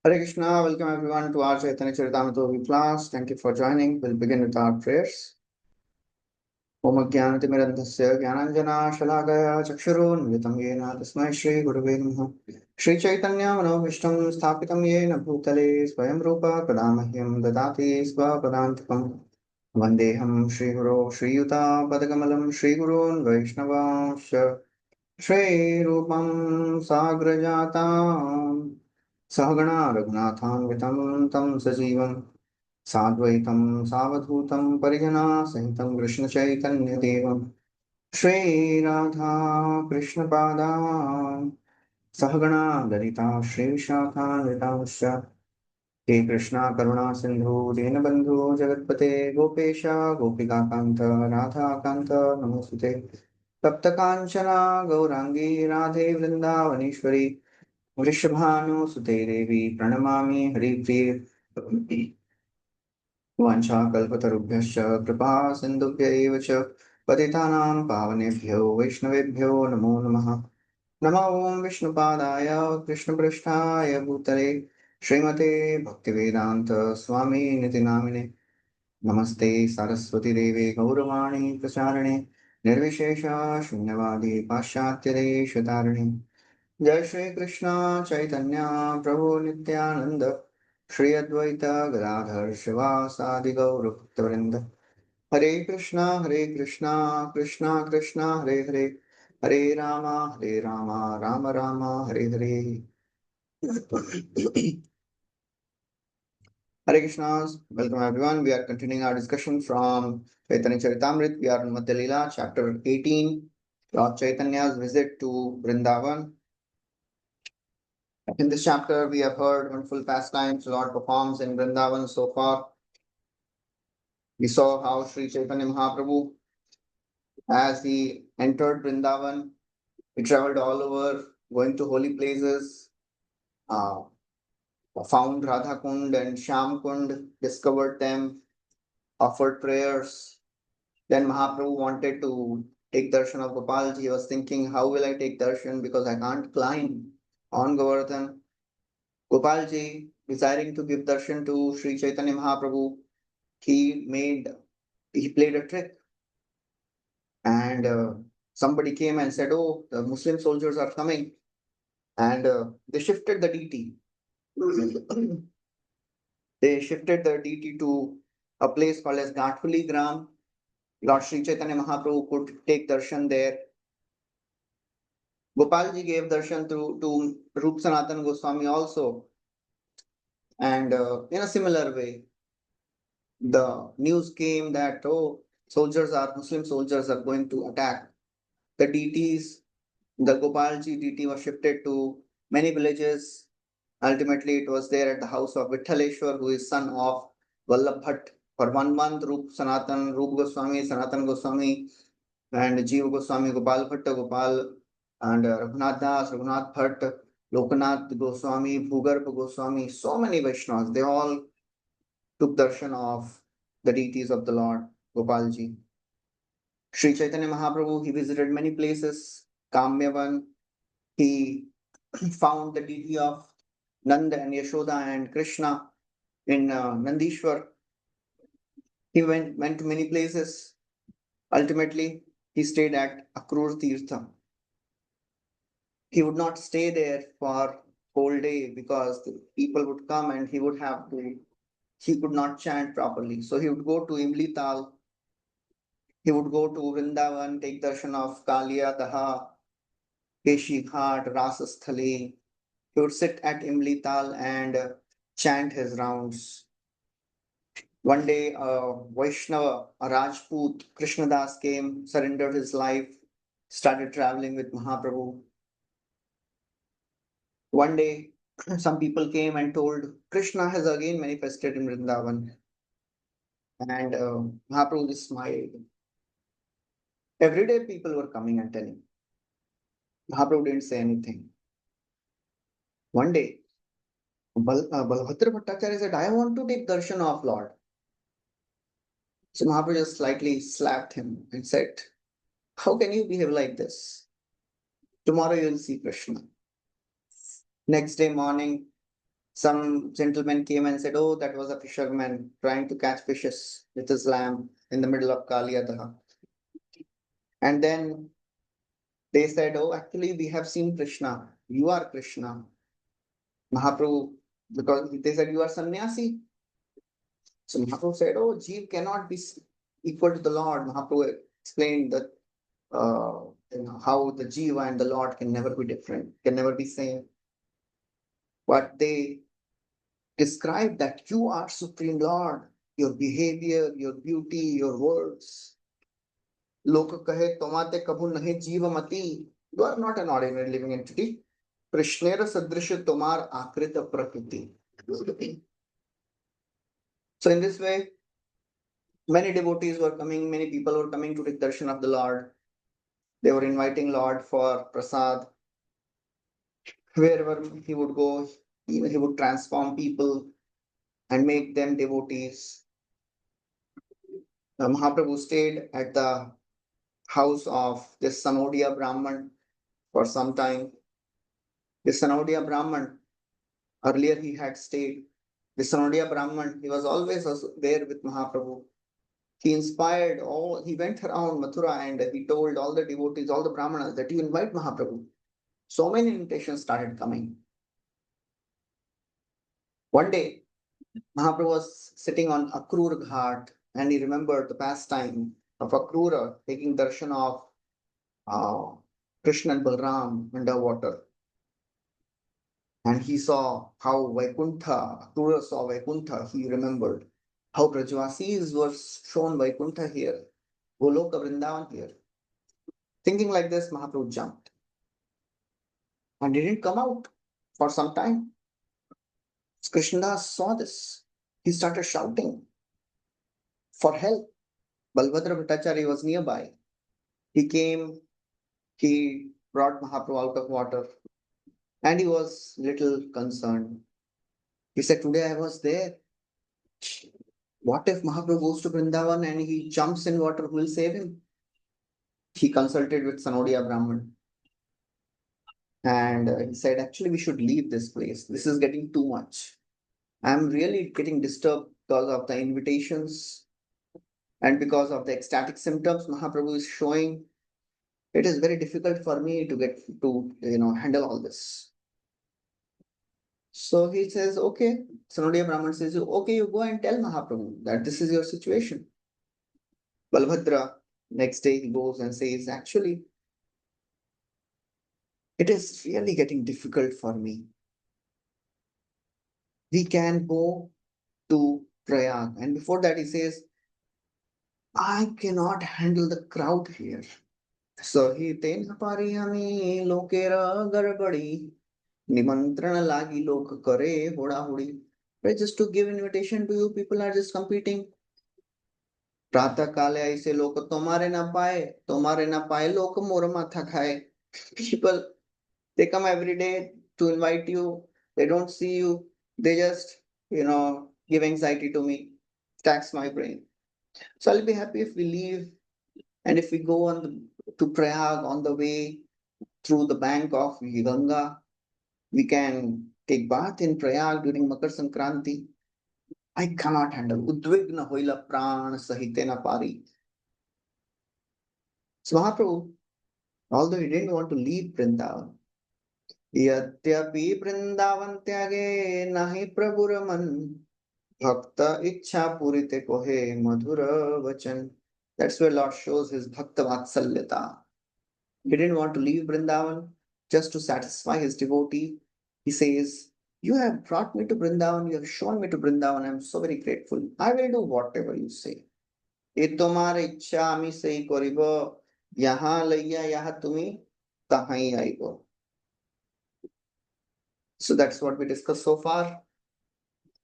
Hare Krishna, welcome everyone to our Caitanya Caritāmrta class. Thank you for joining. We'll begin with our prayers. Om Jnanatimirandhasya Jnananjana Shalakaya Chakshurunmilitam Yena Tasmai Shri Gurave Namaha. Srī Caitanya Manobhishtam Sthapitam Yena Bhutale Swayam Rupa Kadamahyam Dadati Svapadantikam. Vandeham Shri Guru Shri Yuta Padakamalam Shri Gurun Vaishnavasya Shri Rupam Sagrajatam Sahagana Raghunathanvitam Tam Sajivam Sadvaitam Savadhutam Parijana Sahitam Krishna Chaitanya Devam Shri Radha Krishna Pada Sahagana Lalita Shri Vishakhanvitamsya He Krishna Karuna Sindhu Dinabandhu Jagatpate Gopesha Gopika Kanta Radha Kanta Namosute Tapta Kanchana Gaurangi Radhe Vrindavaneshwari वृषभानुसुते देवी प्रणमामि हरिप्रिये वाञ्छाकल्पतरुभ्यश्च कृपा सिन्धुभ्य एव च पतितानां पावनेभ्यो वैष्णवेभ्यो नमो नमः नमो ॐ विष्णुपादाय कृष्णपृष्ठाय भूतले श्रीमते भक्तिवेदान्त स्वामी निति नामिने नमस्ते सरस्वती देवे गौरवाणी प्रचारिणे निर्विशेष शून्यवादी पाश्चात्यदेशतारिणे जय श्री कृष्ण चैतन्य प्रभु नित्यानंद श्री अद्वैत गदाधर शिवासादि गौर भक्तवृंद हरे Krishna Krishna Krishna Hare Hare Hare Rama Ram Ram Hare Hare Hare Krishna, welcome everyone. We are continuing our discussion from Caitanya Caritāmrta. We are in Madhya lila, chapter 18, Lord Chaitanya's visit to Vrindavan. In this chapter, we have heard wonderful pastimes Lord performs in Vrindavan so far. We saw how Sri Chaitanya Mahaprabhu, as he entered Vrindavan, he traveled all over, going to holy places, uh, found Radha Kund and Shyam Kund, discovered them, offered prayers. Then Mahaprabhu wanted to take darshan of Gopalji. He was thinking, how will I take darshan because I can't climb on Govardhan. Gopalji, desiring to give darshan to Sri Chaitanya Mahaprabhu, he played a trick, and somebody came and said, oh, the Muslim soldiers are coming, and they shifted the DT. They shifted the DT to a place called as Gathuli Gram. Lord Sri Chaitanya Mahaprabhu could take darshan there. Gopalji gave darshan to Rup Sanatan Goswami also, and in a similar way, the news came that, oh, Muslim soldiers are going to attack. The DTs, the Gopalji DT was shifted to many villages. Ultimately, it was there at the house of Vithaleshwar, who is son of Vallabh Bhatt. For 1 month, Rup Goswami, Sanatan Goswami, and Jeev Goswami, Gopal Bhatt, Gopal, and Raghunath Das, Raghunath Bhatt, Lokanath Goswami, Bhugarbha Goswami, so many Vaishnavas, they all took darshan of the deities of the Lord, Gopalji. Sri Chaitanya Mahaprabhu, he visited many places. Kamyavan, he found the deity of Nanda and Yashoda and Krishna in Nandishwar. He went to many places. Ultimately, he stayed at Akrur Tirtha. He would not stay there for whole day because the people would come and he could not chant properly. So he would go to Imlital. He would go to Vrindavan, take darshan of Kalia Daha, Keshi Ghat, Rasasthali. He would sit at Imlital and chant his rounds. One day, a Vaishnava, a Rajput, Krishnadas came, surrendered his life, started traveling with Mahaprabhu. One day, some people came and told Krishna has again manifested in Vrindavan. And Mahaprabhu just smiled. Every day, people were coming and telling. Mahaprabhu didn't say anything. One day, Balbhadra Bhattacharya said, I want to take darshan of Lord. So Mahaprabhu just slightly slapped him and said, how can you behave like this? Tomorrow you will see Krishna. Next day morning, some gentleman came and said, oh, that was a fisherman trying to catch fishes with his lamp in the middle of Kaliyadaha. And then they said, oh, actually, we have seen Krishna. You are Krishna. Mahaprabhu, because they said, you are sannyasi. So Mahaprabhu said, oh, Jeev cannot be equal to the Lord. Mahaprabhu explained that how the Jiva and the Lord can never be different, can never be same. But they describe that you are Supreme Lord, your behavior, your beauty, your words. Loka kahe tomate kabhu nahi jiva mati. You are not an ordinary living entity. Krishnera sadrisha tomar akrita prakriti. So in this way, many devotees were coming, many people were coming to take darshan of the Lord. They were inviting Lord for prasad. Wherever he would go, he would transform people and make them devotees. Mahaprabhu stayed at the house of this Sanodia Brahman for some time. This Sanodia Brahman, earlier he had stayed. This Sanodia Brahman, he was always there with Mahaprabhu. He inspired all, he went around Mathura and he told all the devotees, all the Brahmanas that you invite Mahaprabhu. So many invitations started coming. One day, Mahaprabhu was sitting on Akrura Ghat and he remembered the pastime of Akrura taking darshan of Krishna and Balram underwater. And he saw how Vaikuntha, Akrura saw Vaikuntha, he remembered how Brajvasis were shown Vaikuntha here, Goloka Vrindavan here. Thinking like this, Mahaprabhu jumped and didn't come out for some time. Krishnadas saw this. He started shouting for help. Balbhadra Bhattacharya was nearby. He came, he brought Mahaprabhu out of water and he was little concerned. He said, today I was there. What if Mahaprabhu goes to Vrindavan and he jumps in water, who will save him? He consulted with Sanodia Brahman. And he said, actually, we should leave this place. This is getting too much. I'm really getting disturbed because of the invitations and because of the ecstatic symptoms Mahaprabhu is showing. It is very difficult for me to get to, handle all this. So he says, okay. Sanodia Brahman says, okay, you go and tell Mahaprabhu that this is your situation. Balbhadra, next day he goes and says, actually, it is really getting difficult for me. We can go to Prayag. And before that, he says, I cannot handle the crowd here. So he tena pariyami lokera garbadi nimantrana lagi lok kare hoda hodi. But just to give invitation to you, people are just competing. प्रातः काले ऐसे लोग तुम्हारे ना पाए लोग मोर माथा खाए. People, they come every day to invite you. They don't see you. They just, give anxiety to me, tax my brain. So I'll be happy if we leave and if we go to Prayag on the way through the bank of Ganga. We can take bath in Prayag during Makar Sankranti. I cannot handle. Udvigna hoila pran sahitena pari. So Mahaprabhu, although he didn't want to leave Vrindavan, यद्यपि वृंदावन त्यागे नाही प्रभुर मन भक्त इच्छा पूरिते कोहे मधुर वचन. That's where Lord shows his bhakta vatsalyata. He didn't want to leave Vrindavan just to satisfy his devotee. He says, you have brought me to Vrindavan, you have shown me to Vrindavan, I am so very grateful. I will do whatever you say. E tomar ichha ami sei koribo, yaha laiya yaha tumi tahai aibo. So that's what we discussed so far.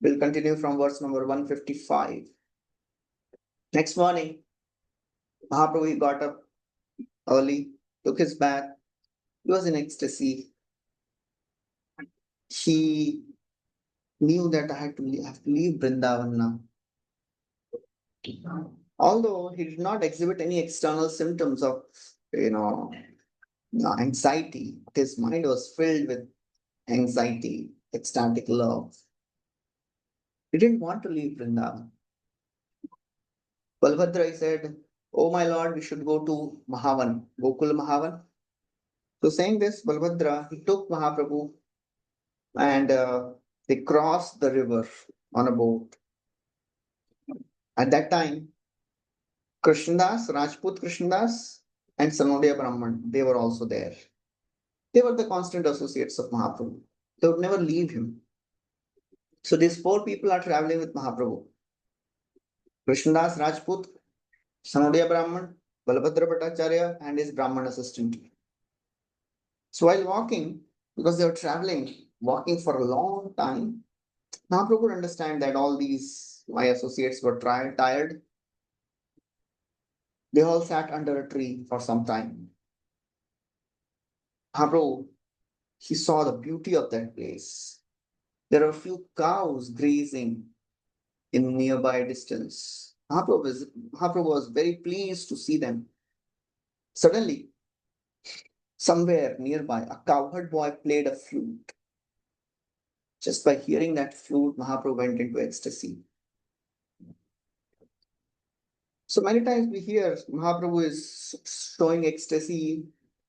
We'll continue from verse number 155. Next morning, Mahaprabhu got up early, took his bath. He was in ecstasy. He knew that I have to leave Vrindavan now. Although he did not exhibit any external symptoms of, anxiety, his mind was filled with anxiety, ecstatic love. He didn't want to leave Vrindavan. Balbhadra, he said, "Oh my Lord, we should go to Mahavan, Gokul Mahavan." So saying this, Balbhadra, he took Mahaprabhu and they crossed the river on a boat. At that time, Krishnadas, Rajput Krishnadas, and Sanodia Brahman, they were also there. They were the constant associates of Mahaprabhu. They would never leave him. So these four people are traveling with Mahaprabhu. Krishnadas Rajput, Sanodia Brahman, Balabhadra Bhattacharya, and his Brahman assistant. So while walking, because they were traveling, walking for a long time, Mahaprabhu could understand that all these my associates were tired. They all sat under a tree for some time. Mahaprabhu, he saw the beauty of that place. There are a few cows grazing in nearby distance. Mahaprabhu was very pleased to see them. Suddenly, somewhere nearby, a cowherd boy played a flute. Just by hearing that flute, Mahaprabhu went into ecstasy. So many times we hear Mahaprabhu is showing ecstasy,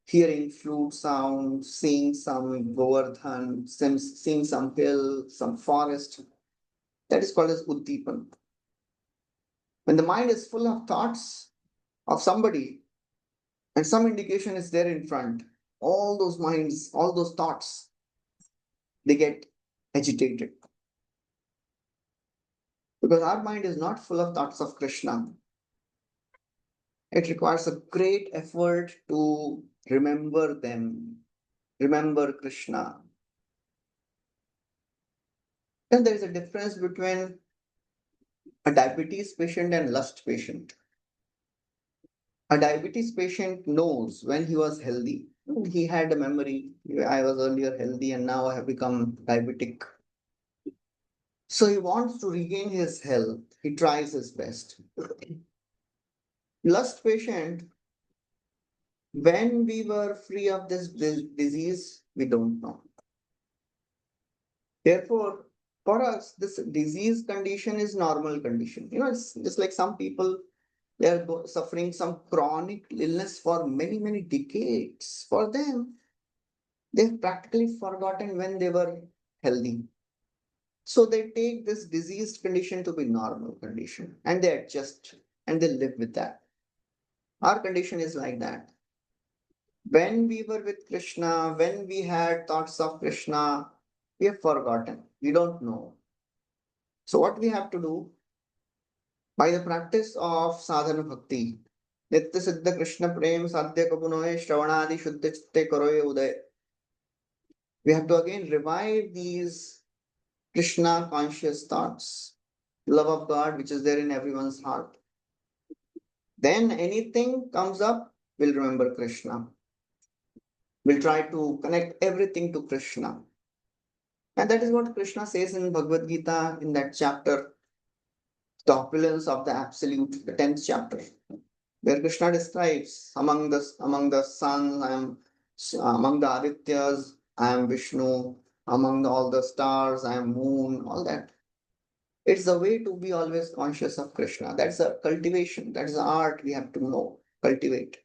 hearing flute sound, seeing some Govardhan, seeing some hill, some forest. That is called as Uddipan. When the mind is full of thoughts of somebody and some indication is there in front, all those minds, all those thoughts, they get agitated. Because our mind is not full of thoughts of Krishna. It requires a great effort to remember them, remember Krishna. And there is a difference between a diabetes patient and lust patient. A diabetes patient knows when he was healthy. He had a memory. I was earlier healthy and now I have become diabetic. So he wants to regain his health. He tries his best. Lust patient, when we were free of this disease, we don't know. Therefore, for us, this disease condition is normal condition. It's just like some people, they are suffering some chronic illness for many, many decades. For them, they've practically forgotten when they were healthy. So they take this diseased condition to be normal condition and they adjust and they live with that. Our condition is like that. When we were with Krishna, when we had thoughts of Krishna, we have forgotten. We don't know. So what we have to do, by the practice of sadhana bhakti, Nitya Siddha Krishna Prem Sadhya Kapunoye Shravanadi Shuddha Chitte Karoye Uday. We have to again revive these Krishna conscious thoughts, love of God which is there in everyone's heart. Then anything comes up, we'll remember Krishna. We'll try to connect everything to Krishna. And that is what Krishna says in Bhagavad Gita in that chapter, the opulence of the absolute, the 10th chapter, where Krishna describes among the suns, among the Adityas, I am Vishnu, among all the stars, I am moon, all that. It's the way to be always conscious of Krishna. That's a cultivation, that's the art we have to know, cultivate.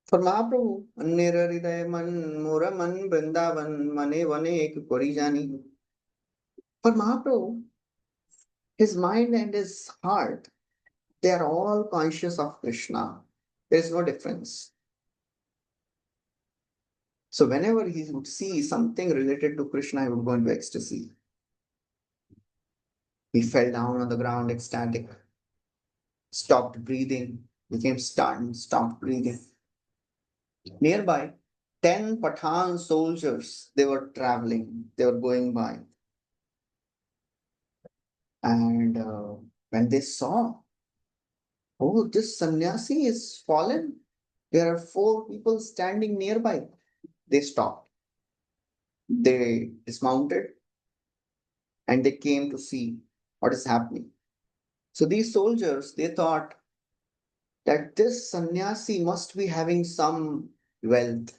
For Mahaprabhu, Annera Hriday Man, Mora Man, Vrindavan, Mane Vane Ek Kori Jani. For Mahaprabhu, his mind and his heart, they are all conscious of Krishna. There is no difference. So whenever he would see something related to Krishna, he would go into ecstasy. He fell down on the ground ecstatic, stopped breathing, became stunned, stopped breathing. Nearby, 10 Pathan soldiers, they were traveling, they were going by. And when they saw, oh, this sannyasi is fallen, there are 4 people standing nearby. They stopped. They dismounted and they came to see what is happening. So these soldiers, they thought that this sannyasi must be having some wealth.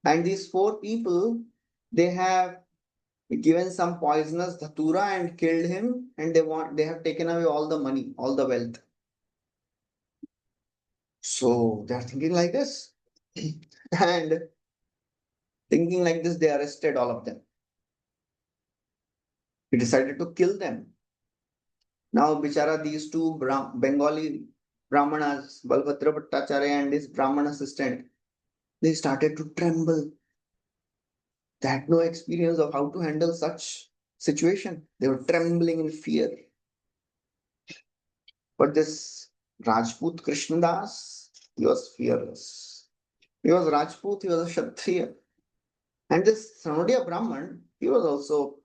And these 4 people, they have given some poisonous dhatura and killed him, and they have taken away all the money, all the wealth. So they are thinking like this. And thinking like this, they arrested all of them. He decided to kill them. Now, bichara, these two Bengali Brahmanas, Balbhadra Bhattacharya and his Brahman assistant, they started to tremble. They had no experience of how to handle such situation. They were trembling in fear. But this Rajput Krishnadas, he was fearless. He was Rajput, he was a Kshatriya. And this Sanodia Brahman, he was also,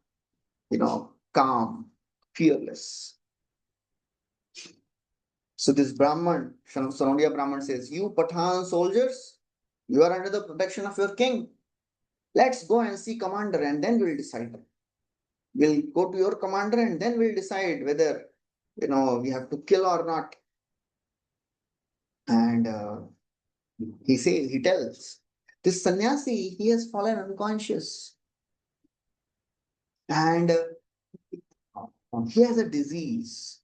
calm, fearless. So this Brahman, Sanodia Brahman says, you Pathan soldiers, you are under the protection of your king. Let's go and see commander and then we'll decide. We'll go to your commander and then we'll decide whether, we have to kill or not. And he tells, this sannyasi, he has fallen unconscious. And he has a disease.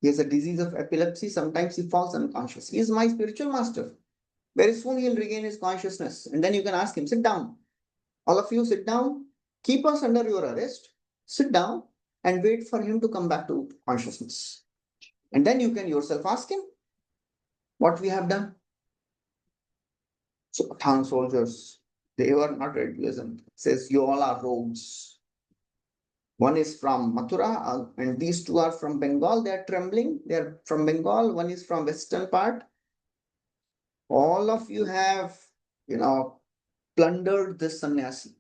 He has a disease of epilepsy. Sometimes he falls unconscious. He is my spiritual master. Very soon he'll regain his consciousness. And then you can ask him, sit down. All of you sit down. Keep us under your arrest. Sit down and wait for him to come back to consciousness. And then you can yourself ask him what we have done. So Pathan soldiers, they were not ready to listen. Says, you all are rogues. One is from Mathura and these two are from Bengal. They are trembling. They are from Bengal. One is from western part. All of you have, plundered this sannyasi.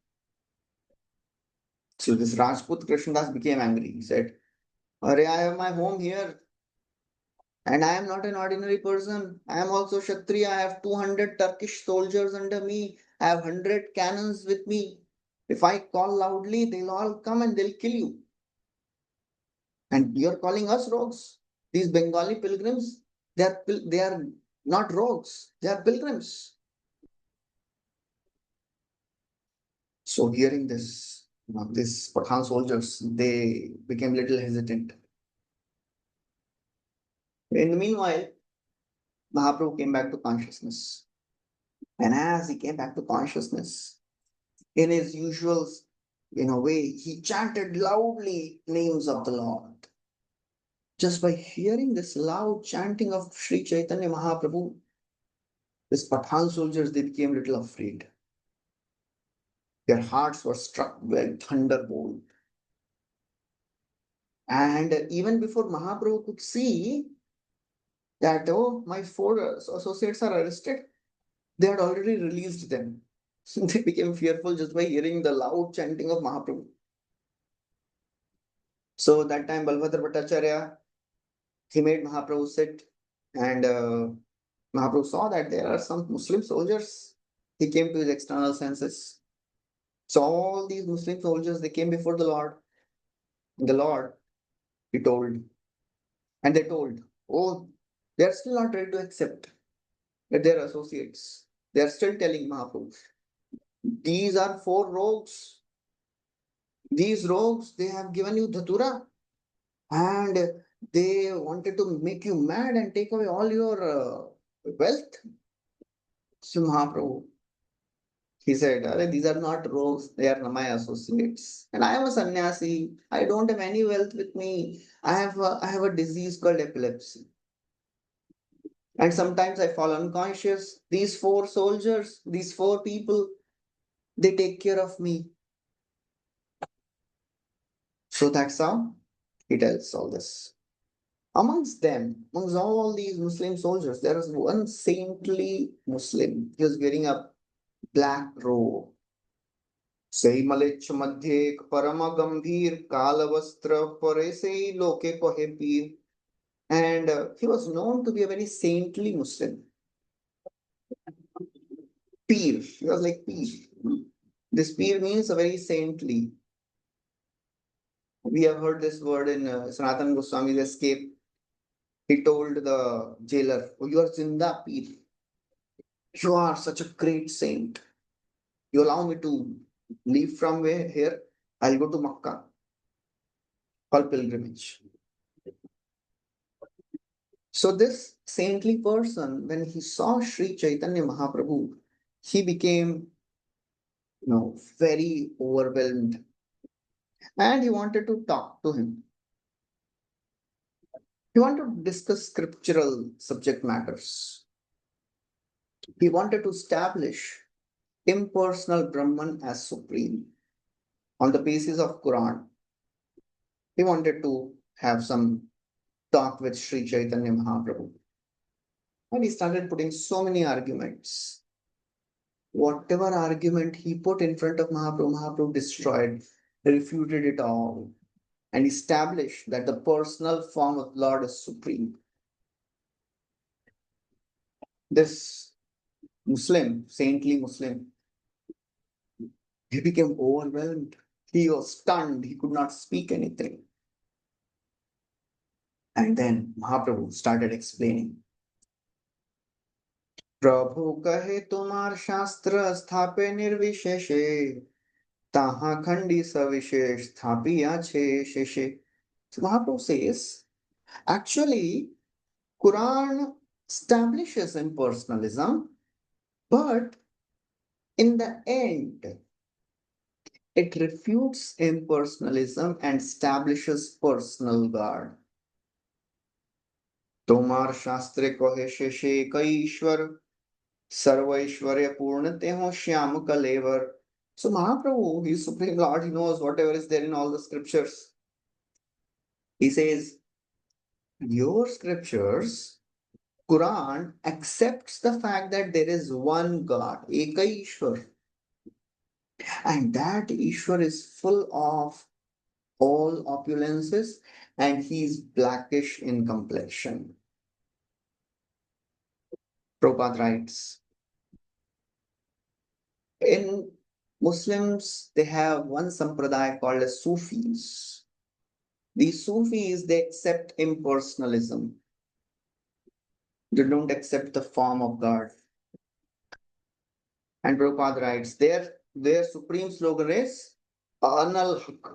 So this Rajput Krishnadas became angry. He said, I have my home here. And I am not an ordinary person. I am also Kshatriya. I have 200 Turkish soldiers under me. I have 100 cannons with me. If I call loudly, they'll all come and they'll kill you. And you're calling us rogues. These Bengali pilgrims, they are not rogues. They are pilgrims. So hearing this, these Pathan soldiers, they became little hesitant. In the meanwhile, Mahaprabhu came back to consciousness. And as he came back to consciousness, in his usual, way, he chanted loudly names of the Lord. Just by hearing this loud chanting of Srī Caitanya Mahaprabhu, these Pathan soldiers, they became a little afraid. Their hearts were struck by thunderbolt. And even before Mahaprabhu could see that, my 4 associates are arrested, they had already released them. They became fearful just by hearing the loud chanting of Mahaprabhu. So that time Balbhadra Bhattacharya, he made Mahaprabhu sit, and Mahaprabhu saw that there are some Muslim soldiers. He came to his external senses. So all these Muslim soldiers, they came before the Lord. And the Lord, he told, and they told, oh, they are still not ready to accept that they are associates. They are still telling Mahaprabhu, these are 4 rogues. These rogues, they have given you dhatura and they wanted to make you mad and take away all your wealth. So Mahaprabhu, he said, these are not rogues, they are my associates. And I am a sannyasi. I don't have any wealth with me. I have a disease called epilepsy. And sometimes I fall unconscious. These 4 soldiers, these 4 people, they take care of me. So that's how he tells all this. Amongst them, amongst all these Muslim soldiers, there was one saintly Muslim. He was wearing a black robe. Srī Caitanya Madhya Parama Gambhir Kalavastra Parese Loke Kohe Peer. And he was known to be a very saintly Muslim. Peer. He was like Peer. This Peer means a very saintly. We have heard this word in Sanatana Goswami's Escape. He told the jailer, oh, you are Zinda Peer. You are such a great saint. You allow me to leave from here. I'll go to Makkah for pilgrimage. So this saintly person, when he saw Srī Caitanya Mahaprabhu, he became, very overwhelmed, and he wanted to talk to him. He wanted to discuss scriptural subject matters. He wanted to establish impersonal Brahman as supreme on the basis of Quran. He wanted to have some talk with Srī Caitanya Mahaprabhu. And he started putting so many arguments. Whatever argument he put in front of Mahaprabhu, Mahaprabhu destroyed, refuted it all, and established that the personal form of Lord is supreme. This Muslim, saintly Muslim, he became overwhelmed. He was stunned. He could not speak anything. And then Mahaprabhu started explaining. प्रभु कहे तुम्हार शास्त्र स्थापे निर्विशेषे ताहा खंडी सविशेष स्थापिया छे शेषे. So Mahaprabhu says, actually, Quran establishes impersonalism, but in the end, it refutes impersonalism and establishes personal God. तोमार शास्त्रे कहे शेषे कई ईश्वर सर्वैश्वर्य पूर्ण ते हो श्याम कलेवर. So Mahaprabhu, he is Supreme Lord, he knows whatever is there in all the scriptures. He says, your scriptures, Quran accepts the fact that there is one God, Eka Ishwar. And that Ishwar is full of all opulences and he is blackish in complexion. Prabhupada writes, in Muslims, they have one sampradaya called as Sufis. These Sufis, they accept impersonalism. They don't accept the form of God. And Prabhupada writes, their supreme slogan is Anal Haq.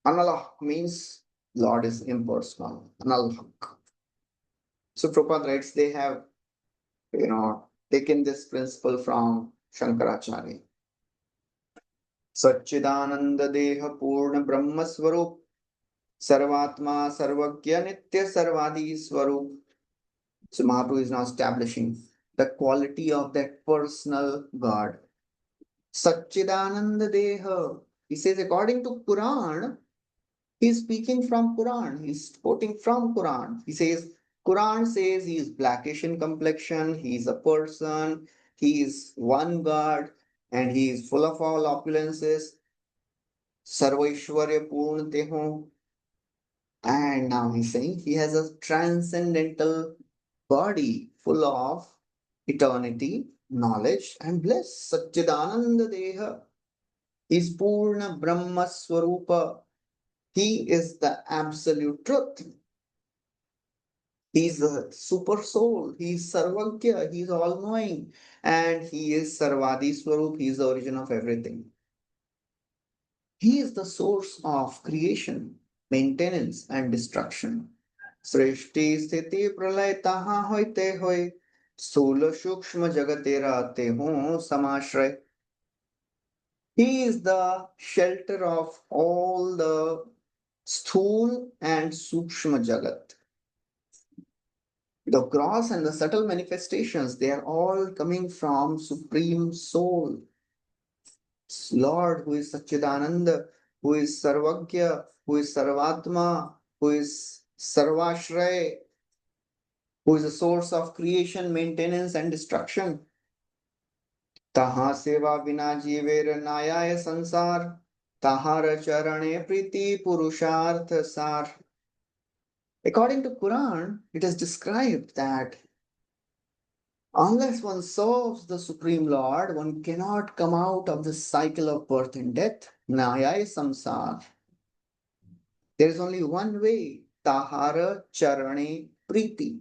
Anal Haq means Lord is impersonal. Anal Haq. So Prabhupada writes, they have, taken this principle from Shankaracharya. Satchidananda Deha Purna Brahma Swarup Sarvatma Sarvagya Nitya Sarvadi Swarup. So Mahaprabhu is now establishing the quality of that personal God. Satchidananda Deha. He says, according to Quran, he is speaking from Quran. He is quoting from Quran. He says, Quran says he is blackish in complexion, he is a person, he is one God, and he is full of all opulences. Sarvaishwarya Purnateho. And now he's saying he has a transcendental body full of eternity, knowledge, and bliss. Satchidananda Deha is Purna Brahma Swarupa. He is the absolute truth. He is the super soul. He is Sarvagya. He is all knowing. And he is Sarvadi Swarup. He is the origin of everything. He is the source of creation, maintenance, and destruction. Srishti sthiti pralay taha hoite hoy. Sthula shukshma jagatera te ho samashray. He is the shelter of all the sthul and sukshma jagat. The gross and the subtle manifestations, they are all coming from Supreme Soul. Lord, who is Satchidananda, who is Sarvagya, who is Sarvatma, who is Sarvashray, who is the source of creation, maintenance, and destruction. Taha seva vina jiver nayaya sansar, tahara charane priti purushartha sar. According to Quran, it is described that unless one serves the Supreme Lord, one cannot come out of this cycle of birth and death. Nayaya samsar. There is only one way. Tahara charane priti.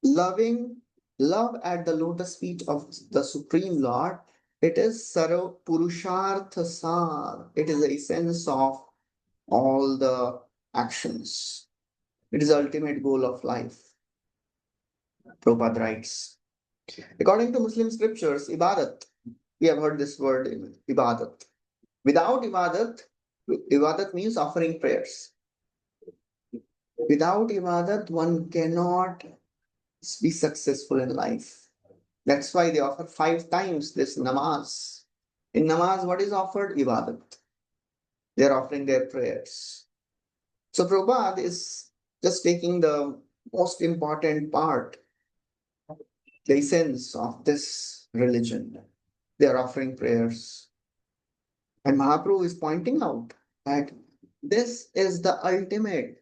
Love at the lotus feet of the Supreme Lord It is Sarva Purushartha Sar. It is the essence of all the actions. It is the ultimate goal of life. Prabhupada writes. According to Muslim scriptures, ibadat, we have heard this word in ibadat. Without ibadat, ibadat means offering prayers. Without ibadat, one cannot be successful in life. That's why they offer 5 times this namaz. In namaz, what is offered? Ibadat. They are offering their prayers. So Prabhupada is just taking the most important part, the essence of this religion. They are offering prayers. And Mahaprabhu is pointing out that this is the ultimate.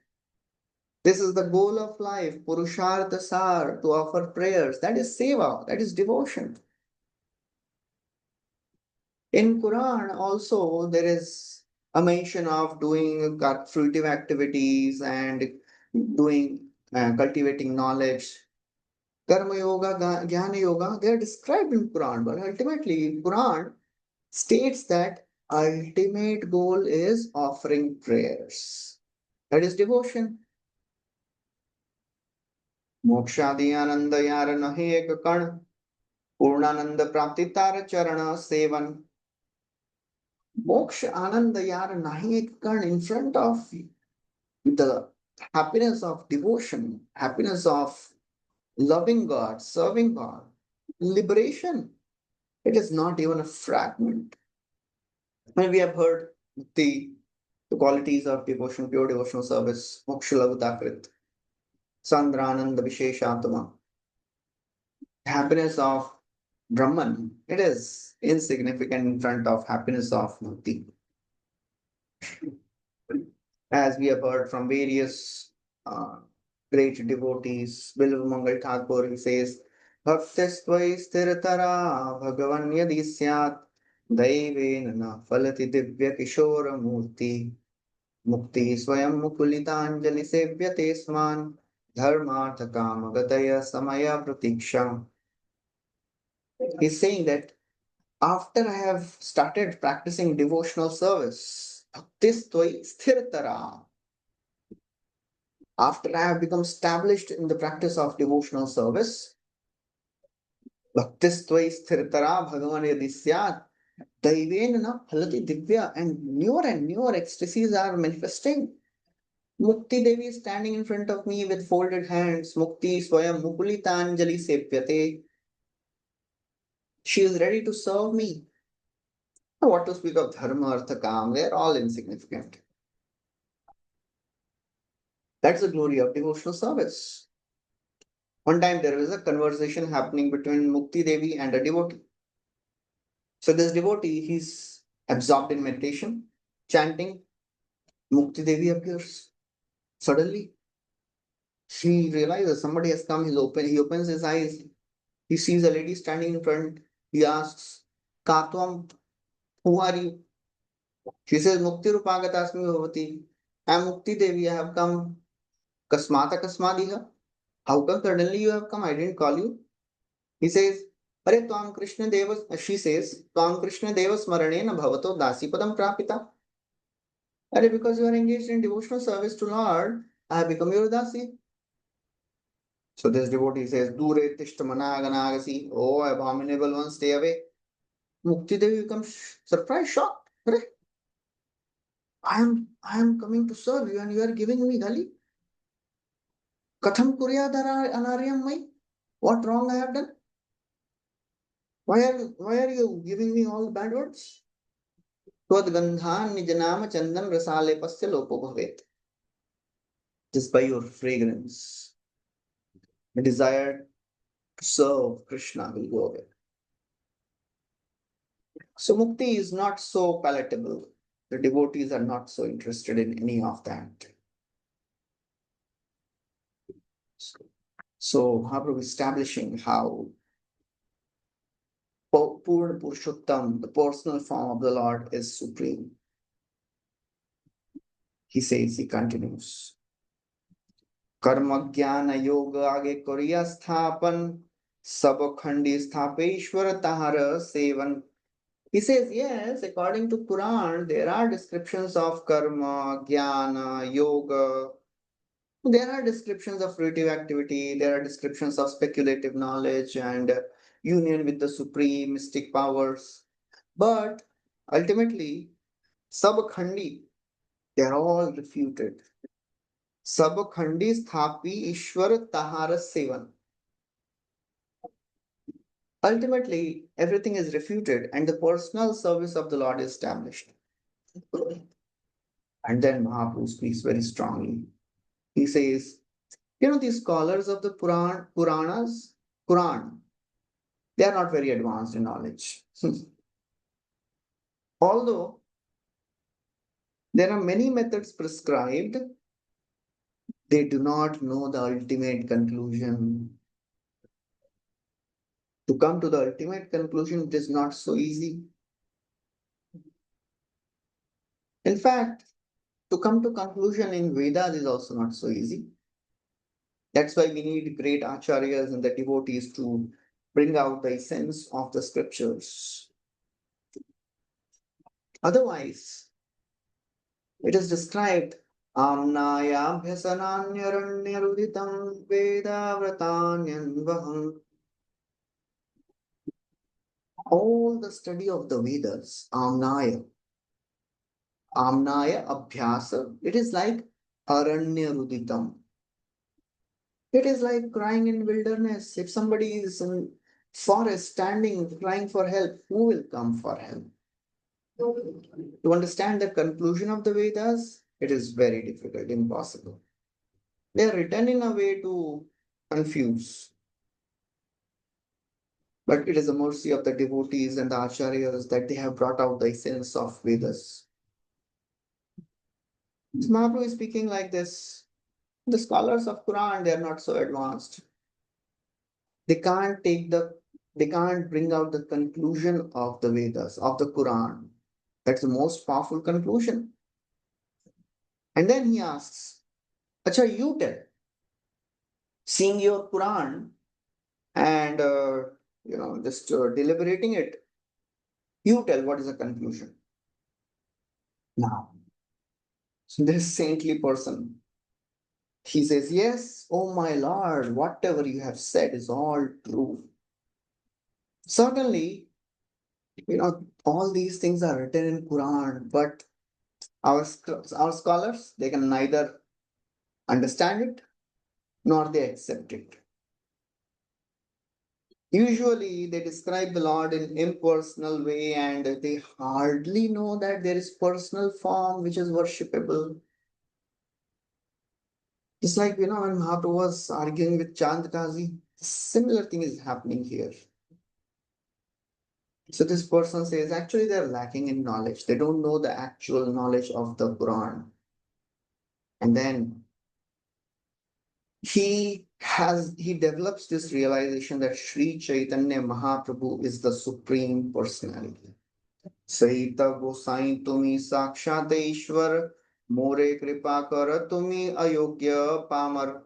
This is the goal of life, Purushartha Sar, to offer prayers. That is seva, that is devotion. In Quran also there is a mention of doing fruitive activities and doing cultivating knowledge. Karma yoga, jnana yoga, they are described in Quran, but ultimately Quran states that ultimate goal is offering prayers. That is devotion. Mokshadi ananda yar nahi ek kan, purnananda prapti tar charana sevan. Moksha ananda yar nahi ek kan, in front of the happiness of devotion, happiness of loving God, serving God, liberation. It is not even a fragment. And we have heard the qualities of devotion, pure devotional service, moksha lagutakrit, sandrananda visheshatma, happiness of Brahman. It is insignificant in front of happiness of mukti. As we have heard from various great devotees, Bilva Mangal Thakur, he says, Bhaktistvai stiratara bhagavan yadi syat daivena na falati divya kishora murti mukti swayam mukulitanjali sevyate sman dharmartha kama gataya samaya pratiksha. He's saying that after I have started practicing devotional service, bhaktistvai stiratara, after I have become established in the practice of devotional service, bhaktistvai sthiritara bhagavan yadi syat, daivena na phalati divya, and newer ecstasies are manifesting. Mukti Devi is standing in front of me with folded hands. Mukti swayam mukulitanjali sepyate. She is ready to serve me. What to speak of dharma, artha, kam? They are all insignificant. That's the glory of devotional service. One time there was a conversation happening between Mukti Devi and a devotee. So this devotee, he's absorbed in meditation, chanting. Mukti Devi appears. Suddenly, she realizes somebody has come. He opens his eyes. He sees a lady standing in front. He asks, Katwam, who are you? She says, Mukti Rupagatasmi Bhavati. I am Mukti Devi. I have come. Kasmata Kasmadiha. How come suddenly you have come? I didn't call you. He says, Are Tvam Krishna Devas, she says, Tvam Krishna Devas Maranena Bhavato Dasi Padam Prapita. Are because you are engaged in devotional service to Lord, I have become your Dasi. So this devotee says, Dure Tishtamana Ganagasi, oh abominable one, stay away. Mukti Devi becomes surprised, shocked. I am coming to serve you and you are giving me gali. Katham Kuryadara Anariam Mai. What wrong I have done? Why are you giving me all the bad words? Twadgandhan nijanama chandan rasale pasya lopo bhavet. Just by your fragrance, the desire to serve Krishna will go away. So mukti is not so palatable. The devotees are not so interested in any of that. So Mahaprabhu is establishing how Purna Purushottam, the personal form of the Lord, is supreme. He says, he continues, Karma Jnana Yoga Age Koriya Sthapan Sab Khandi Sthapeshwara Tahara Sevan He says, yes, according to Quran, there are descriptions of karma, jnana, yoga. There are descriptions of creative activity. There are descriptions of speculative knowledge and union with the supreme mystic powers. But ultimately, Sabkhandi, they are all refuted. Sabkhandi sthapi Ishwar tahara sevan. Ultimately, everything is refuted and the personal service of the Lord is established. And then Mahaprabhu speaks very strongly. He says, these scholars of the Quran, they are not very advanced in knowledge. Although there are many methods prescribed, they do not know the ultimate conclusion. To come to the ultimate conclusion, it is not so easy. In fact, to come to conclusion in Vedas is also not so easy. That's why we need great acharyas and the devotees to bring out the essence of the scriptures. Otherwise, it is described Amnayabhyasananyaranyaruditam Vedavratanyanvaham. All the study of the Vedas, Amnaya Abhyasa, it is like Aranyaruditam. It is like crying in wilderness. If somebody is in forest standing, crying for help, who will come for help? To understand the conclusion of the Vedas, it is very difficult, impossible. They are written in a way to confuse. But it is the mercy of the devotees and the acharyas that they have brought out the essence of Vedas. Mahaprabhu is speaking like this. The scholars of Quran, they are not so advanced. They can't bring out the conclusion of the Vedas, of the Quran. That's the most powerful conclusion. And then he asks, Acha, you tell, seeing your Quran and just deliberating it, you tell what is the conclusion. Now, so this saintly person, he says, yes, oh my Lord, whatever you have said is all true. Certainly, all these things are written in Quran, but our scholars, they can neither understand it nor they accept it. Usually they describe the Lord in impersonal way and they hardly know that there is personal form which is worshipable. Just like, when Mahaprabhu was arguing with Chandkazi, similar thing is happening here. So this person says, actually they're lacking in knowledge. They don't know the actual knowledge of the Quran. And then he develops this realization that Srī Caitanya Mahaprabhu is the supreme personality. Saita Gosai Tumi Sakshat Ishwar More Kripa Kar Tumi Ayogya Pamar.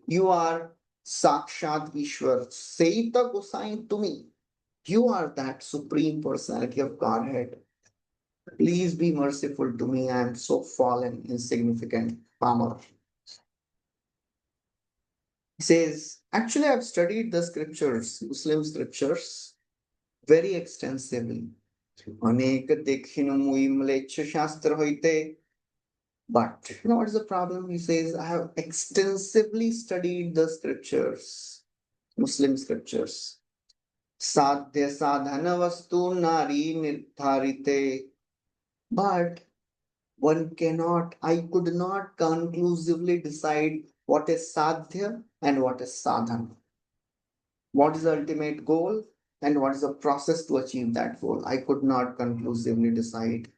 You are Sakshat Ishwar. Saita Gosai Tumi. You are that supreme personality of Godhead. Please be merciful to me. I am so fallen, insignificant, Pamar. He says, actually, I've studied the scriptures, Muslim scriptures, very extensively. Anek dekhinu mui mlecha shastra hoite. But what is the problem? He says, I have extensively studied the scriptures, Muslim scriptures. Sadhya sadhana vastu nari nirtharite. But I could not conclusively decide what is sadhya and what is sadhana. What is the ultimate goal and what is the process to achieve that goal? I could not conclusively decide.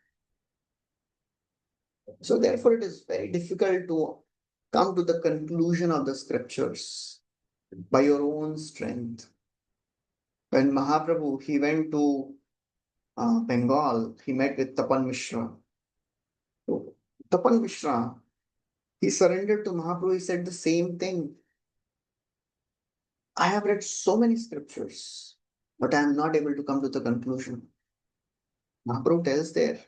So therefore, it is very difficult to come to the conclusion of the scriptures by your own strength. When Mahaprabhu, he went to Bengal, he met with Tapan Mishra. So, Tapan Mishra, he surrendered to Mahaprabhu, he said the same thing. I have read so many scriptures, but I am not able to come to the conclusion. Mahaprabhu tells there,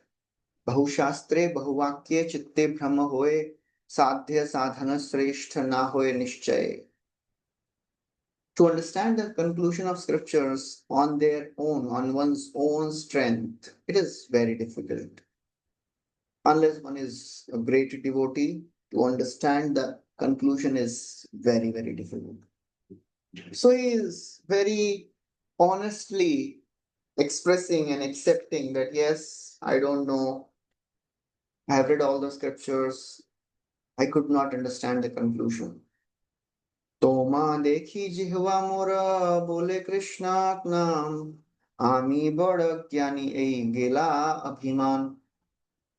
Bahushastre Bahuvakye Chitte Brahma Hoye Sadhya Sadhana Sreshta Na Hoye Nishchay. To understand the conclusion of scriptures on their own, on one's own strength, it is very difficult. Unless one is a great devotee, to understand the conclusion is very, very difficult. So he is very honestly expressing and accepting that, yes, I don't know, I have read all the scriptures, I could not understand the conclusion. Toma dekhi jihva mora bole Krishna naam, ami bada jnani ei gela abhiman.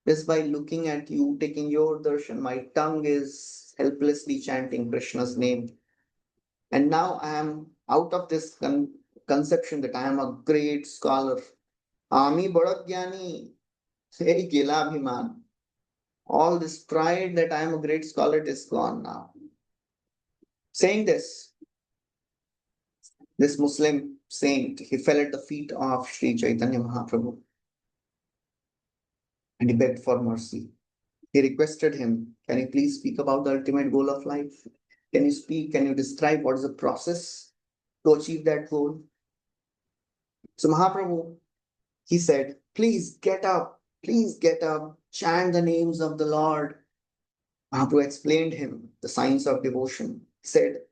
Just by looking at you, taking your darshan, my tongue is helplessly chanting Krishna's name. And now I am out of this conception that I am a great scholar. Ami bada jnani ei gela abhiman. All this pride that I am a great scholar is gone now. Saying this Muslim saint, he fell at the feet of Srī Caitanya Mahaprabhu and he begged for mercy. He requested him, can you please speak about the ultimate goal of life? Can you speak, can you describe what is the process to achieve that goal? So Mahaprabhu, he said, please get up, chant the names of the Lord. Mahaprabhu explained him the science of devotion. He said,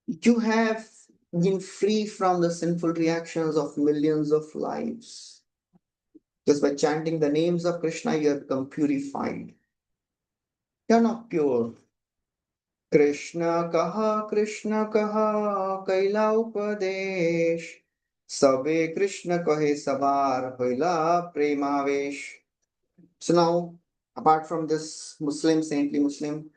you have been free from the sinful reactions of millions of lives. Just by chanting the names of Krishna, you have become purified. You are not pure. Krishna kaha, kaila upadesh. Sabe Krishna kahe sabar, hoila premavesh. So now, apart from this Muslim, saintly Muslim,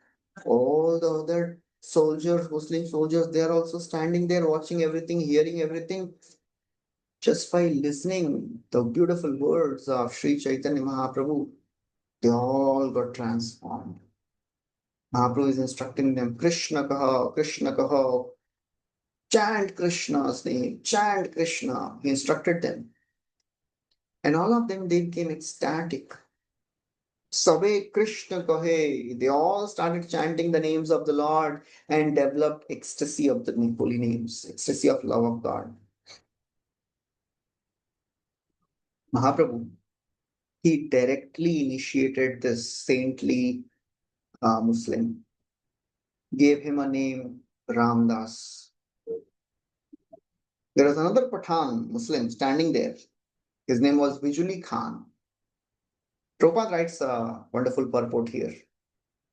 all the other soldiers, Muslim soldiers, they are also standing there watching everything, hearing everything. Just by listening the beautiful words of Srī Caitanya Mahaprabhu, they all got transformed. Mahaprabhu is instructing them, Krishna kaha, chant Krishna's name, chant Krishna. He instructed them. And all of them, they became ecstatic. Sabe Krishna kahe. They all started chanting the names of the Lord and developed ecstasy of the holy names, ecstasy of love of God. Mahaprabhu, he directly initiated this saintly Muslim, gave him a name Ramdas. There was another Pathan Muslim standing there. His name was Bijuli Khan. Prabhupada writes a wonderful purport here.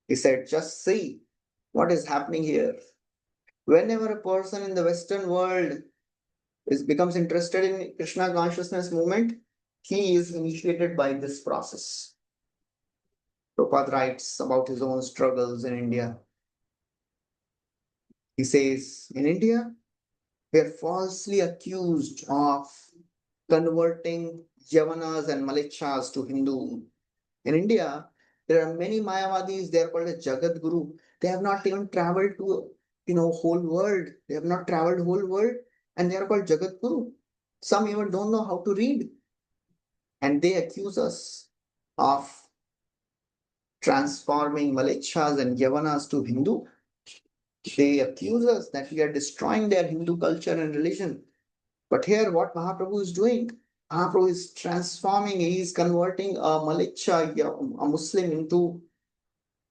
He said, just see what is happening here. Whenever a person in the Western world becomes interested in Krishna consciousness movement, he is initiated by this process. Prabhupada writes about his own struggles in India. He says, in India, we are falsely accused of converting Yavanas and Malichas to Hindu. In India, there are many Mayavadis, they are called a Jagat Guru. They have not even traveled to, whole world. They have not traveled whole world and they are called Jagat Guru. Some even don't know how to read. And they accuse us of transforming Malichas and Yavanas to Hindu. They accuse us that we are destroying their Hindu culture and religion. But here, what Mahaprabhu is doing, Mahaprabhu is transforming, he is converting a Malicha, a Muslim, into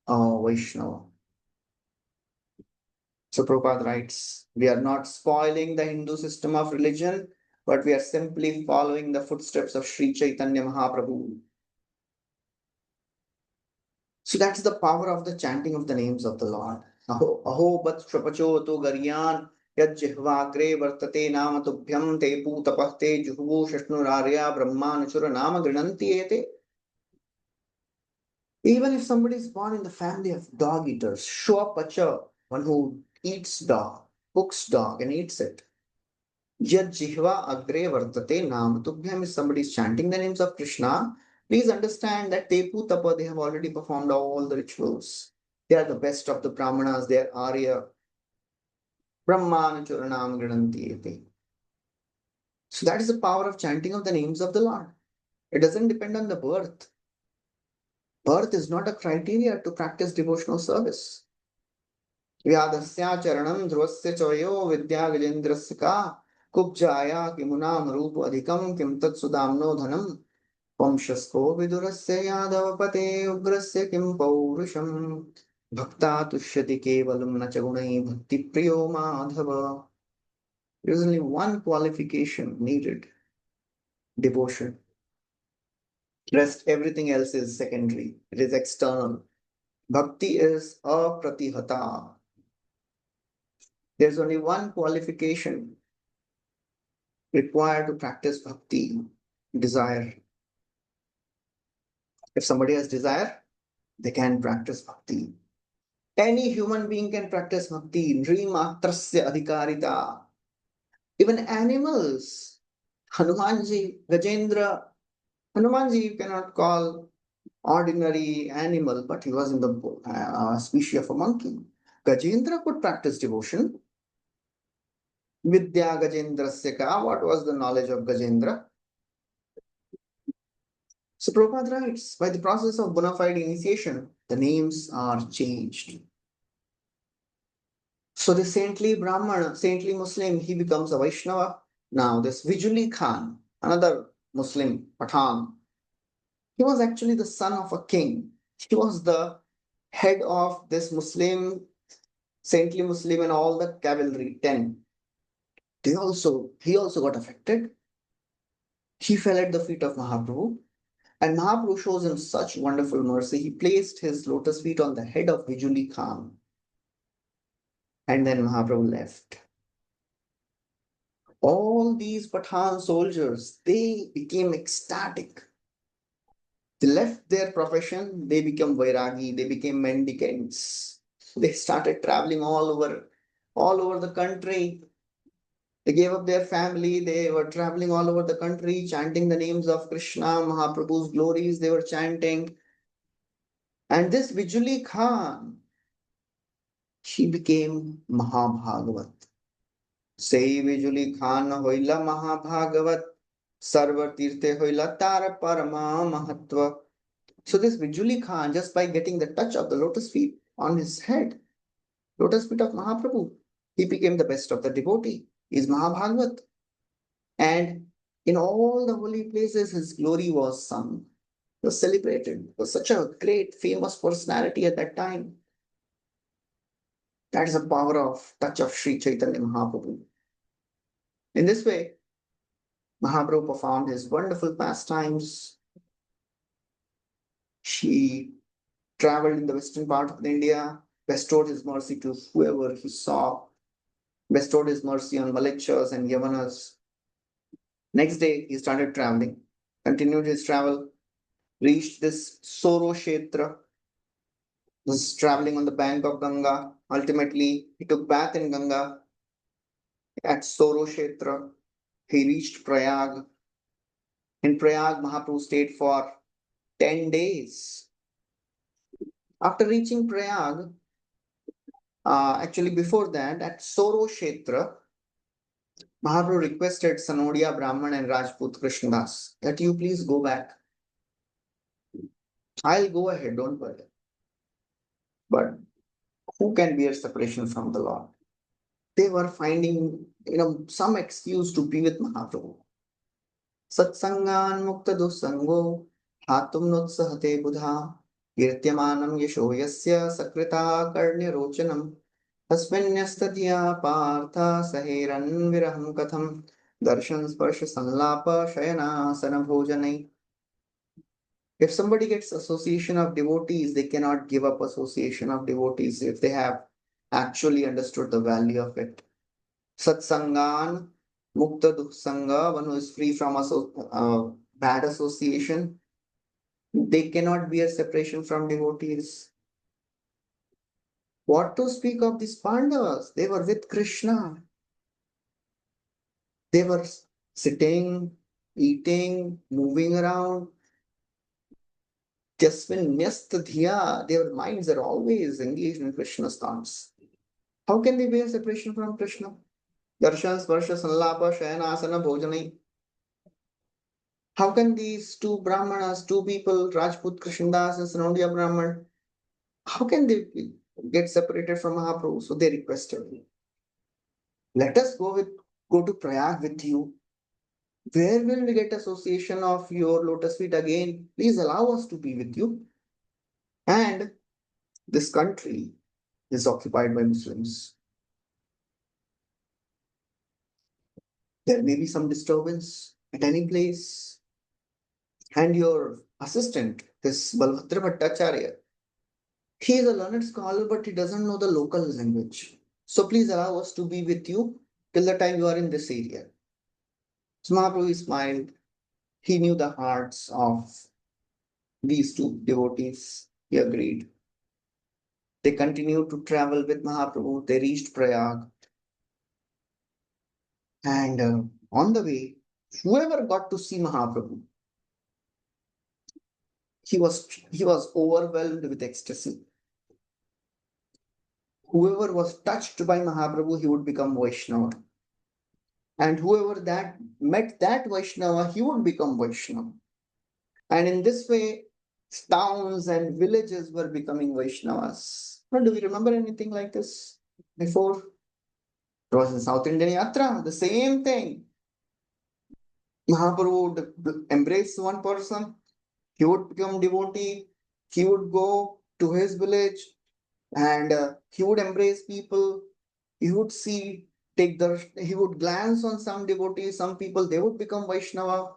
a Vaishnava. So Prabhupada writes, we are not spoiling the Hindu system of religion, but we are simply following the footsteps of Srī Caitanya Mahaprabhu. So that's the power of the chanting of the names of the Lord. Aho bat shapacho to garyan yad jihvagre vartate nama tubhyam te putapahte juhu shishnurarya brahmanachura nama grinanti ete. Even if somebody is born in the family of dog eaters, shwapacha, one who eats dog, cooks dog and eats it. Yad jihva agre vartate nama tubhyam, if somebody is chanting the names of Krishna, please understand that Tepu Tapa, they have already performed all the rituals. They are the best of the Brahmanas, they are Arya. Brahman Churanam Grananti. So that is the power of chanting of the names of the Lord. It doesn't depend on the birth. Birth is not a criteria to practice devotional service. Vyadasya charanam dhruvasya choyo vidya gajendrasya ka kubjaya kimunam rup adhikam kim tat sudamno dhanam vamshasko vidurasya yadavapate ugrasya kim paurusham bhakta tushyati kevalam na chagunai bhakti priyo madhava. There is only one qualification needed: devotion. Rest, everything else is secondary. It is external. Bhakti is apratihata. There's only one qualification required to practice bhakti: desire. If somebody has desire, they can practice bhakti. Any human being can practice bhakti. Nrimatrasya adhikarita. Even animals. Hanumanji, Gajendra. Hanumanji you cannot call ordinary animal, but he was in the species of a monkey. Gajendra could practice devotion. Vidya Gajendrasya ka. What was the knowledge of Gajendra? So Prabhupada writes, by the process of bona fide initiation, the names are changed. So the saintly Brahmana, saintly Muslim, he becomes a Vaishnava. Now this Vijuli Khan, another Muslim, Pathan, he was actually the son of a king. He was the head of this Muslim, saintly Muslim and all the cavalry, 10. He also got affected. He fell at the feet of Mahaprabhu. And Mahaprabhu shows him such wonderful mercy. He placed his lotus feet on the head of Vijuli Khan. And then Mahaprabhu left. All these Pathan soldiers, they became ecstatic. They left their profession, they became Vairagi, they became mendicants. They started traveling all over the country. They gave up their family, they were traveling all over the country, chanting the names of Krishna, Mahaprabhu's glories, they were chanting. And this Vijuli Khan, she became Mahabhagavat. Say Vijuli Khan hoila Mahabhagavat, Sarva Tirthe hoila Tara Parama Mahatva. So this Vijuli Khan, just by getting the touch of the lotus feet on his head, lotus feet of Mahaprabhu, he became the best of the devotee. He is Mahabhagavat. And in all the holy places, his glory was sung, was celebrated. He was such a great, famous personality at that time. That is the power of touch of Srī Caitanya Mahaprabhu. In this way, Mahaprabhu performed his wonderful pastimes. He traveled in the western part of India, bestowed his mercy to whoever he saw, bestowed his mercy on Malechas and Yavanas. Next day, he started traveling, continued his travel, reached this Soro Kshetra, was traveling on the bank of Ganga. Ultimately, he took bath in Ganga. At Soro Kshetra, he reached Prayag. In Prayag, Mahaprabhu stayed for 10 days. After reaching Prayag, actually before that, at Soro Kshetra, Mahaprabhu requested Sanodia Brahman and Rajput Krishnadas that you please go back. I'll go ahead, don't worry. But who can bear separation from the Lord? They were finding, some excuse to be with Mahaprabhu. Satsangan mukta dusango hatum nutsahate buddha kirtyamanam yasho yasya sakrita karnya rochanam asminyastadya partha saheran viraham katham darshan sparsha sanlapa shayana bhojanai. If somebody gets association of devotees, they cannot give up association of devotees if they have actually understood the value of it. Satsangan mukta duksanga, one who is free from bad association, they cannot bear separation from devotees. What to speak of these Pandavas? They were with Krishna. They were sitting, eating, moving around. Jasmin Nyastadhya, their minds are always engaged in Krishna's thoughts. How can they bear separation from Krishna? Darshan, Sparsha, Sanlapa, Shayanasana, Bhojanai. How can these two Brahmanas, two people, Rajput Krishnadas and Sanodiya Brahman, how can they get separated from Mahaprabhu? So they requested, let us go to Prayag with you. Where will we get association of your lotus feet again? Please allow us to be with you. And this country is occupied by Muslims. There may be some disturbance at any place. And your assistant, this Balbhadra Bhattacharya, he is a learned scholar, but he doesn't know the local language. So please allow us to be with you till the time you are in this area. So Mahaprabhu smiled. He knew the hearts of these two devotees. He agreed. They continued to travel with Mahaprabhu. They reached Prayag. And on the way, whoever got to see Mahaprabhu, he was overwhelmed with ecstasy. Whoever was touched by Mahaprabhu, he would become Vaishnava. And whoever that met that Vaishnava, he would become Vaishnava. And in this way, towns and villages were becoming Vaishnavas. Well, do we remember anything like this before? It was in South Indian Yatra, the same thing. Mahaprabhu would embrace one person, he would become devotee, he would go to his village and he would embrace people, he would see, he would glance on some devotees, some people, they would become Vaishnava.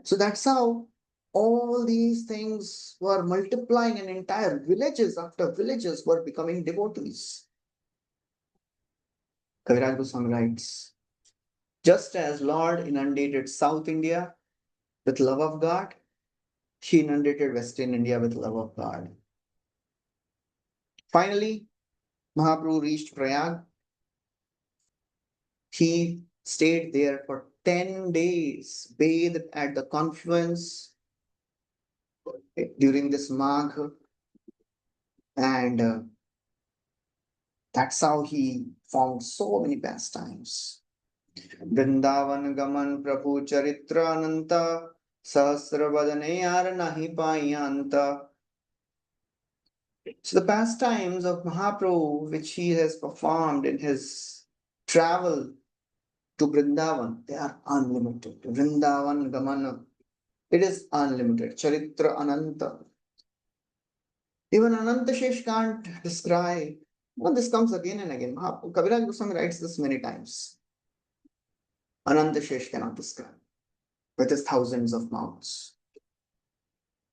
So that's how all these things were multiplying, and entire villages after villages were becoming devotees. Kaviraj Goswami writes, just as Lord inundated South India with love of God, he inundated Western India with love of God. Finally, Mahaprabhu reached Prayag. He stayed there for 10 days, bathed at the confluence during this Magh, and that's how he found so many pastimes. Vrindavan Gaman Prabhu Charitra Ananta Sahasra Vadane Yar Nahi Payanta. So the pastimes of Mahaprabhu, which he has performed in his travel to Vrindavan, they are unlimited. Vrindavan Gamana, it is unlimited. Charitra Ananta. Even Ananta Shesh can't describe. Well, this comes again and again. Kaviraj Goswami writes this many times. Ananta Shesh cannot describe with his thousands of mouths.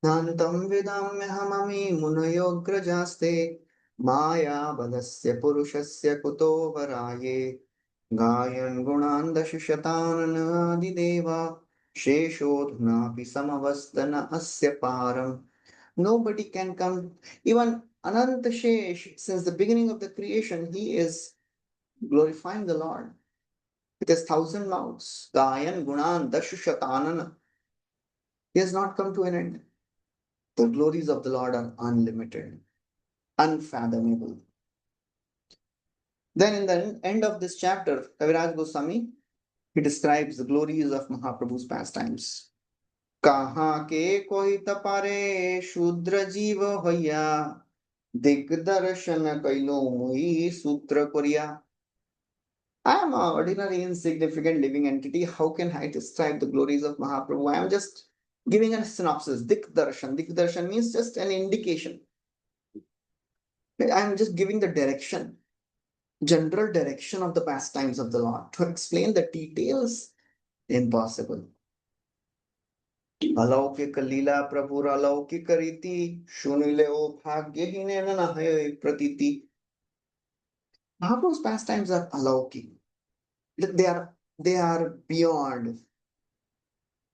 Nantam vidamyhamami munayograjaste maya badasya purushasya kuto varaye gayan gunandashishatan adideva sheshodhunapi samavastana asya param. Nobody can come. Even Ananta Shesh, since the beginning of the creation, he is glorifying the Lord with his thousand mouths. Gayan Gunan Dashushatanana. He has not come to an end. The glories of the Lord are unlimited, unfathomable. Then in the end of this chapter, Kaviraj Goswami, he describes the glories of Mahaprabhu's pastimes. Kaha ke koi tapare shudra jiva hoya digdarshan kailo mui sutra korya. I am an ordinary, insignificant living entity. How can I describe the glories of Mahaprabhu? I am just giving a synopsis. Dikdarshan. Dikdarshan means just an indication. I am just giving the direction, general direction of the pastimes of the Lord. To explain the details, impossible. अलौकिक लीला प्रभुर अलौकिक रीति सुनिले ओ भाग्यहीन न है प्रतीति. Mahaprabhu's pastimes are alaukic. They are beyond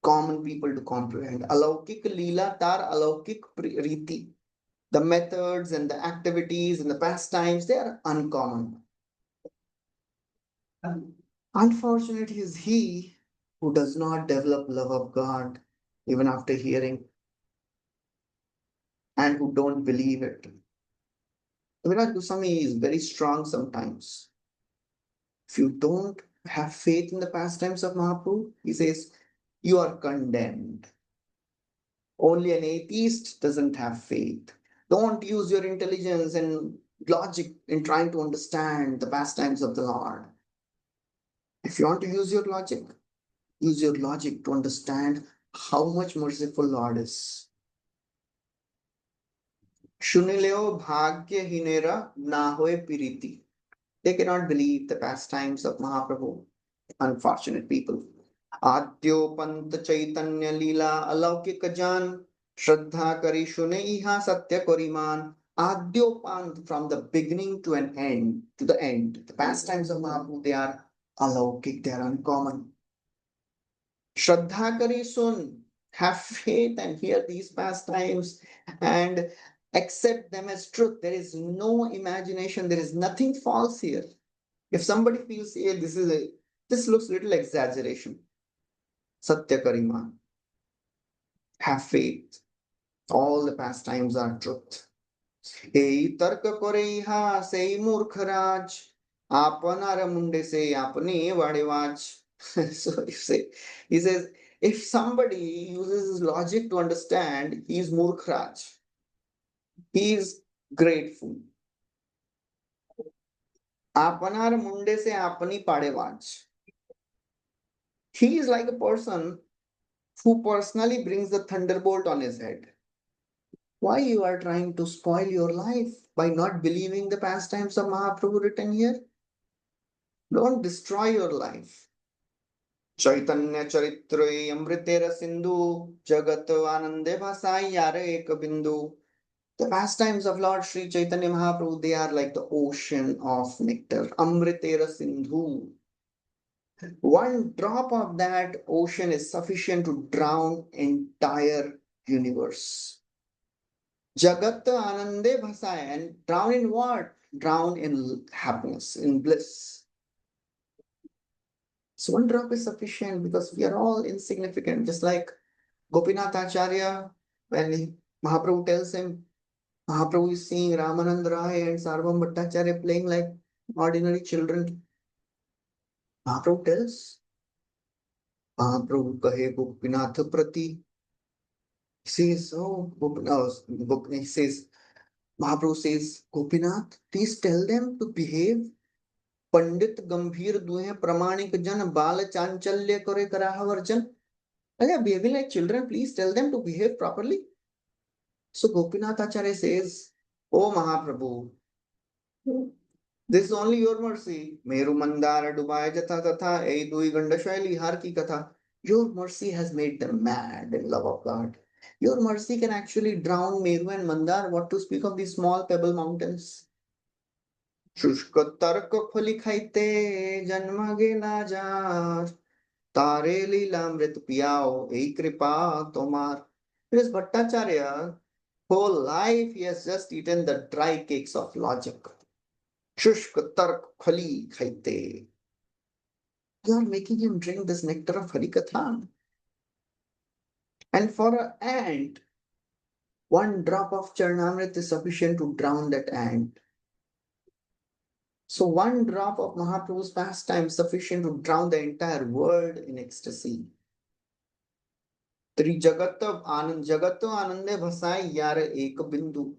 common people to comprehend. Alaukik Leela tar alaukik riti. The methods and the activities and the pastimes, they are uncommon. Unfortunate is he who does not develop love of God even after hearing, and who don't believe it. Virat Goswami is very strong sometimes. If you don't have faith in the pastimes of Mahaprabhu, he says, you are condemned. Only an atheist doesn't have faith. Don't use your intelligence and logic in trying to understand the pastimes of the Lord. If you want to use your logic to understand how much merciful Lord is. Shunileo bhagyahinera na hoye piriti. They cannot believe the pastimes of Mahaprabhu. Unfortunate people. Adyo pant Caitanya lila alaukika jan. Shraddha kari shune iha satya koriman. Adyo pant, from the beginning to an end, to the end. The pastimes of Mahaprabhu, they are alaukik, they are uncommon. Shraddha kari sun, have faith and hear these pastimes and accept them as truth. There is no imagination, there is nothing false here. If somebody feels, hey, this looks little exaggeration, Satya Karima, have faith. All the pastimes are truth. Ei tarka koreiha sei murkharaj, apanara munde se apne vadewaj. So he says, if somebody uses his logic to understand, he is murkharaj. He is grateful. Apanar munde se apni padewaj. He is like a person who personally brings the thunderbolt on his head. Why you are trying to spoil your life by not believing the pastimes of Mahaprabhu written here? Don't destroy your life. Caitanya Caritāmrta Sindhu Jagat Anande Bhasai Yare Ekabindu. The pastimes of Lord Srī Caitanya Mahaprabhu, they are like the ocean of nectar. Amritera Sindhu. One drop of that ocean is sufficient to drown entire universe. Jagat Anande Bhasai. And drown in what? Drown in happiness, in bliss. So one drop is sufficient because we are all insignificant. Just like Gopinath Acharya, when Mahaprabhu tells him, Mahaprabhu is seeing Ramanand Rai and Sarvam Bhattacharya playing like ordinary children. Mahaprabhu tells, Mahaprabhu kahe Gopinath prati. He says, he says, Mahaprabhu says, Gopinath, please tell them to behave. Pandit Gambhir duhe pramanik jan bala chanchalya kore karaha varjan. They are behaving like children, please tell them to behave properly. So Gopinath Acharya says, Oh Mahaprabhu, this is only your mercy. Meru mandara dubaya jatha tatha ei dui ganda shaili har ki katha. Your mercy has made them mad in love of God. Your mercy can actually drown Meru and Mandar. What to speak of these small pebble mountains? Shushka tarka kholi khaite janma gela jar. Tare lila amrit piyao ei kripa tomar. Because Bhattacharya, whole life he has just eaten the dry cakes of logic. Shushka tark khali khaite. You are making him drink this nectar of Harikatha. And for an ant, one drop of Charnamrit is sufficient to drown that ant. So one drop of Mahaprabhu's pastime is sufficient to drown the entire world in ecstasy. Tri Jagatta Anande Bhasai Yara Ek Bindu.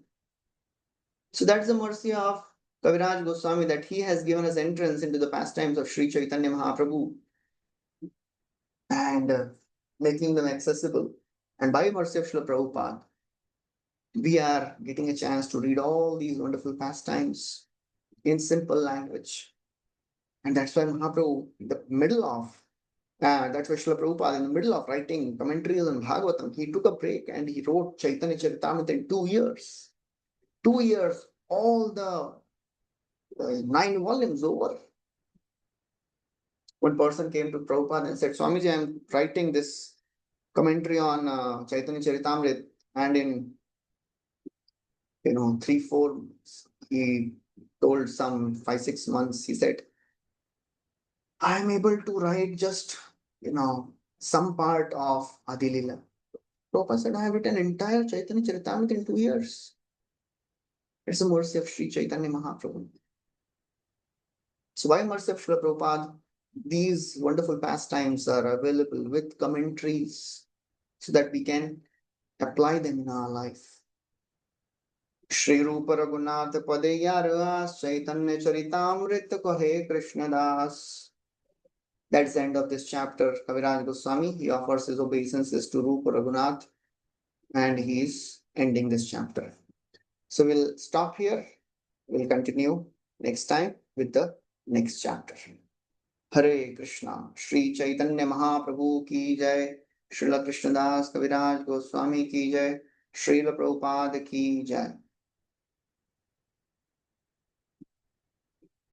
So that's the mercy of Kaviraj Goswami, that he has given us entrance into the pastimes of Srī Caitanya Mahaprabhu and making them accessible. And by mercy of Srila Prabhupada, we are getting a chance to read all these wonderful pastimes in simple language. And that's why Mahaprabhu, in the middle of, that's why Srila Prabhupada, in the middle of writing commentaries on Bhagavatam, he took a break and he wrote Caitanya Caritāmrta in 2 years. 2 years, all the 9 volumes over. One person came to Prabhupada and said, Swamiji, I'm writing this commentary on Caitanya Caritāmrta, and in 3-4 months, he told some 5-6 months, he said, I am able to write just some part of Adi Lila. Prabhupada said, I have written entire Caitanya Caritāmrta in 2 years. It's the mercy of Srī Caitanya Mahaprabhu. So why mercy of Srila Prabhupada? these wonderful pastimes are available with commentaries so that we can apply them in our life. Sri Rupa Raghunath Padeyarvas Caitanya Caritāmrta Kahe Krishna Das. That's the end of this chapter. Kaviraj Goswami, he offers his obeisances to Rupa Raghunath and he is ending this chapter. So we'll stop here. We'll continue next time with the next chapter. Hare Krishna. Srī Caitanya Mahaprabhu ki jai. Srila Krishnadas Kaviraj Goswami ki jai. Srila Prabhupada ki jai.